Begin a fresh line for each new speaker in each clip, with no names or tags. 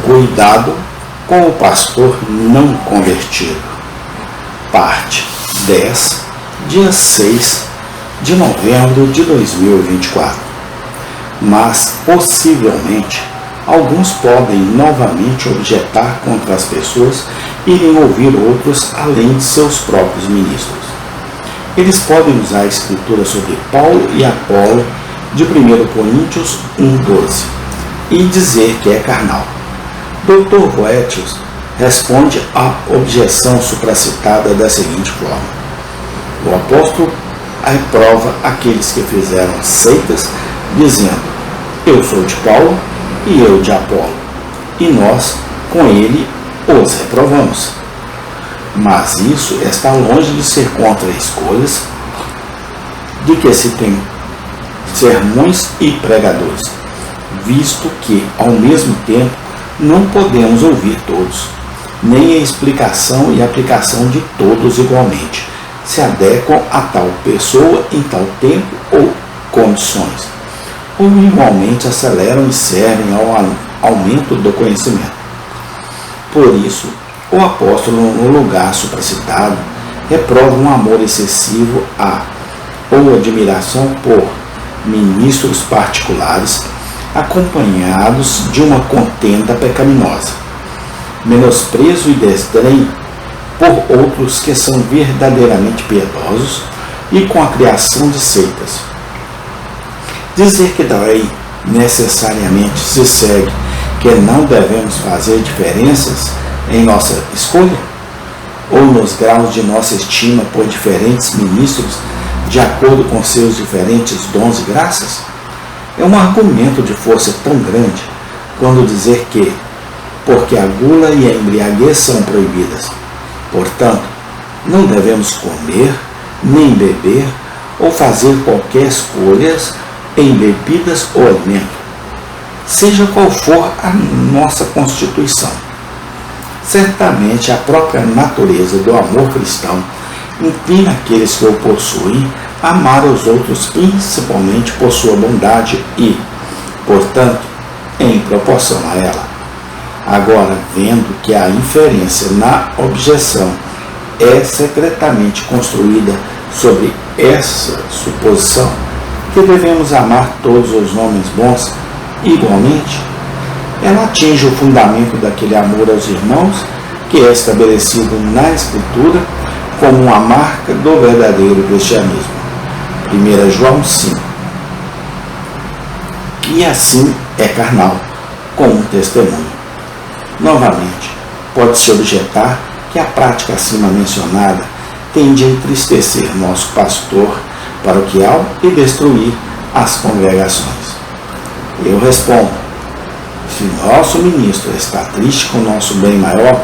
Cuidado com o pastor não convertido. Parte 10, dia 6 de novembro de 2024. Mas, possivelmente, alguns podem novamente objetar contra as pessoas irem ouvir outros além de seus próprios ministros. Eles podem usar a escritura sobre Paulo e Apolo de 1 Coríntios 1,12 e dizer que é carnal. Dr. Boetius responde à objeção supracitada da seguinte forma: o apóstolo reprova aqueles que fizeram seitas, dizendo: eu sou de Paulo e eu de Apolo, e nós com ele os reprovamos. Mas isso está longe de ser contra escolhas de que se tem sermões e pregadores, visto que, ao mesmo tempo, não podemos ouvir todos, nem a explicação e aplicação de todos igualmente se adequam a tal pessoa em tal tempo ou condições, ou igualmente aceleram e servem ao aumento do conhecimento. Por isso, o apóstolo, no lugar supracitado, reprova um amor excessivo a ou admiração por ministros particulares, acompanhados de uma contenda pecaminosa, menosprezo e desdém por outros que são verdadeiramente piedosos e com a criação de seitas. Dizer que daí necessariamente se segue que não devemos fazer diferenças em nossa escolha, ou nos graus de nossa estima por diferentes ministros de acordo com seus diferentes dons e graças, é um argumento de força tão grande quando dizer que, porque a gula e a embriaguez são proibidas, portanto, não devemos comer, nem beber, ou fazer qualquer escolha em bebidas ou alimento, seja qual for a nossa constituição. Certamente a própria natureza do amor cristão inclina aqueles que o possuem a amar os outros principalmente por sua bondade e, portanto, em proporção a ela. Agora, vendo que a inferência na objeção é secretamente construída sobre essa suposição, que devemos amar todos os homens bons igualmente, ela atinge o fundamento daquele amor aos irmãos que é estabelecido na Escritura como uma marca do verdadeiro cristianismo. 1 João 5. E assim é carnal, com um testemunho. Novamente, pode-se objetar que a prática acima mencionada tende a entristecer nosso pastor paroquial e destruir as congregações. Eu respondo: se nosso ministro está triste com nosso bem maior,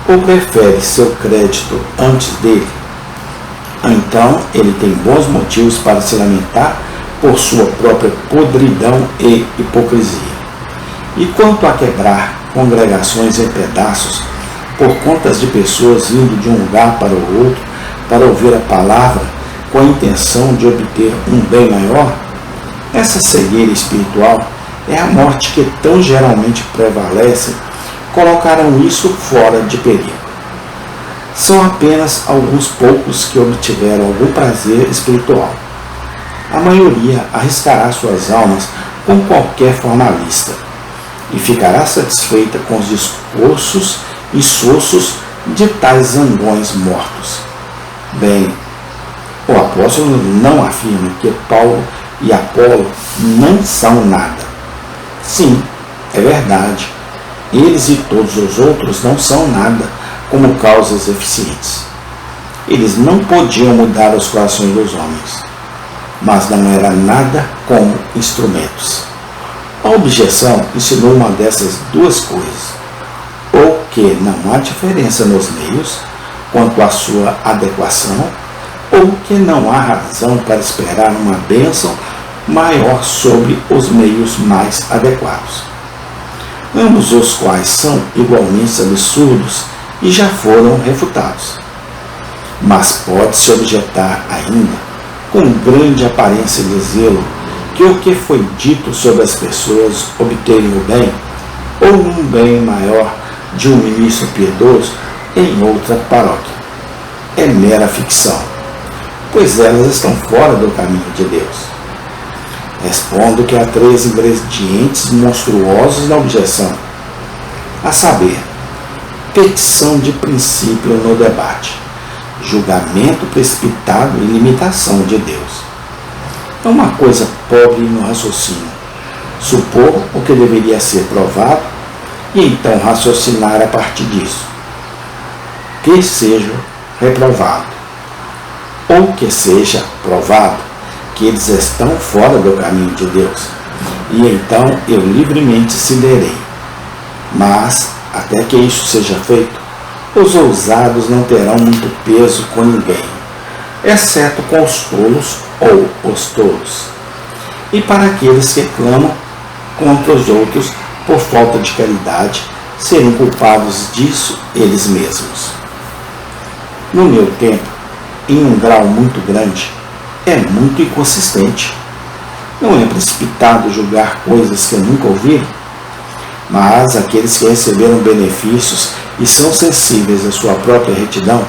ou prefere seu crédito antes dele, então ele tem bons motivos para se lamentar por sua própria podridão e hipocrisia. E quanto a quebrar congregações em pedaços por conta de pessoas indo de um lugar para o outro para ouvir a palavra com a intenção de obter um bem maior, essa cegueira espiritual é a morte que tão geralmente prevalece, colocaram isso fora de perigo. São apenas alguns poucos que obtiveram algum prazer espiritual. A maioria arriscará suas almas com qualquer formalista e ficará satisfeita com os discursos e sossos de tais zangões mortos. Bem, o apóstolo não afirma que Paulo e Apolo não são nada. Sim, é verdade. Eles e todos os outros não são nada como causas eficientes. Eles não podiam mudar os corações dos homens, mas não era nada como instrumentos. A objeção ensinou uma dessas duas coisas: ou que não há diferença nos meios quanto à sua adequação, ou que não há razão para esperar uma bênção maior sobre os meios mais adequados, ambos os quais são igualmente absurdos e já foram refutados. Mas pode-se objetar ainda, com grande aparência de zelo, que o que foi dito sobre as pessoas obterem o bem ou num bem maior de um ministro piedoso em outra paróquia. É mera ficção, pois elas estão fora do caminho de Deus. Respondo que há 3 ingredientes monstruosos na objeção, a saber, petição de princípio no debate, julgamento precipitado e limitação de Deus. É uma coisa pobre no raciocínio, supor o que deveria ser provado e então raciocinar a partir disso, que seja reprovado, ou que seja provado que eles estão fora do caminho de Deus, e então eu livremente cederei. Mas, até que isso seja feito, os ousados não terão muito peso com ninguém, exceto com os tolos ou os tolos, e para aqueles que clamam contra os outros por falta de caridade, serem culpados disso eles mesmos. No meu tempo, em um grau muito grande, é muito inconsistente. Não é precipitado julgar coisas que nunca ouviram, mas aqueles que receberam benefícios e são sensíveis à sua própria retidão,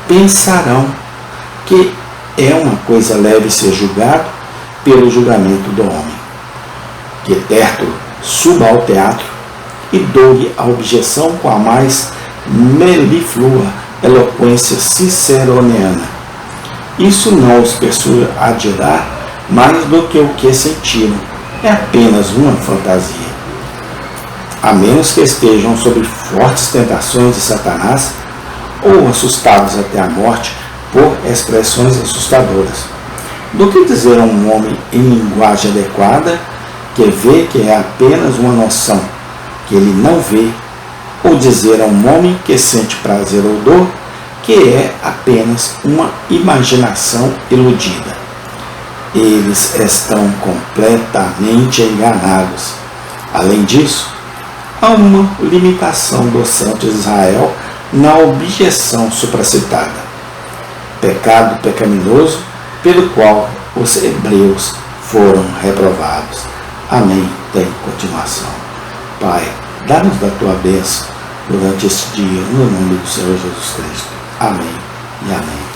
pensarão que é uma coisa leve ser julgado pelo julgamento do homem. Que Tértulo suba ao teatro e dou-lhe a objeção com a mais meliflua eloquência ciceroneana. Isso não os persuadirá mais do que o que sentiram, é apenas uma fantasia. A menos que estejam sob fortes tentações de Satanás ou assustados até a morte por expressões assustadoras, do que dizer a um homem em linguagem adequada que vê que é apenas uma noção que ele não vê, ou dizer a um homem que sente prazer ou dor que é apenas uma imaginação iludida. Eles estão completamente enganados. Além disso, há uma limitação do Santo Israel na objeção supracitada, pecado pecaminoso pelo qual os hebreus foram reprovados. Amém. Tem continuação. Pai, dá-nos da tua bênção durante este dia, no nome do Senhor Jesus Cristo. Amém e amém.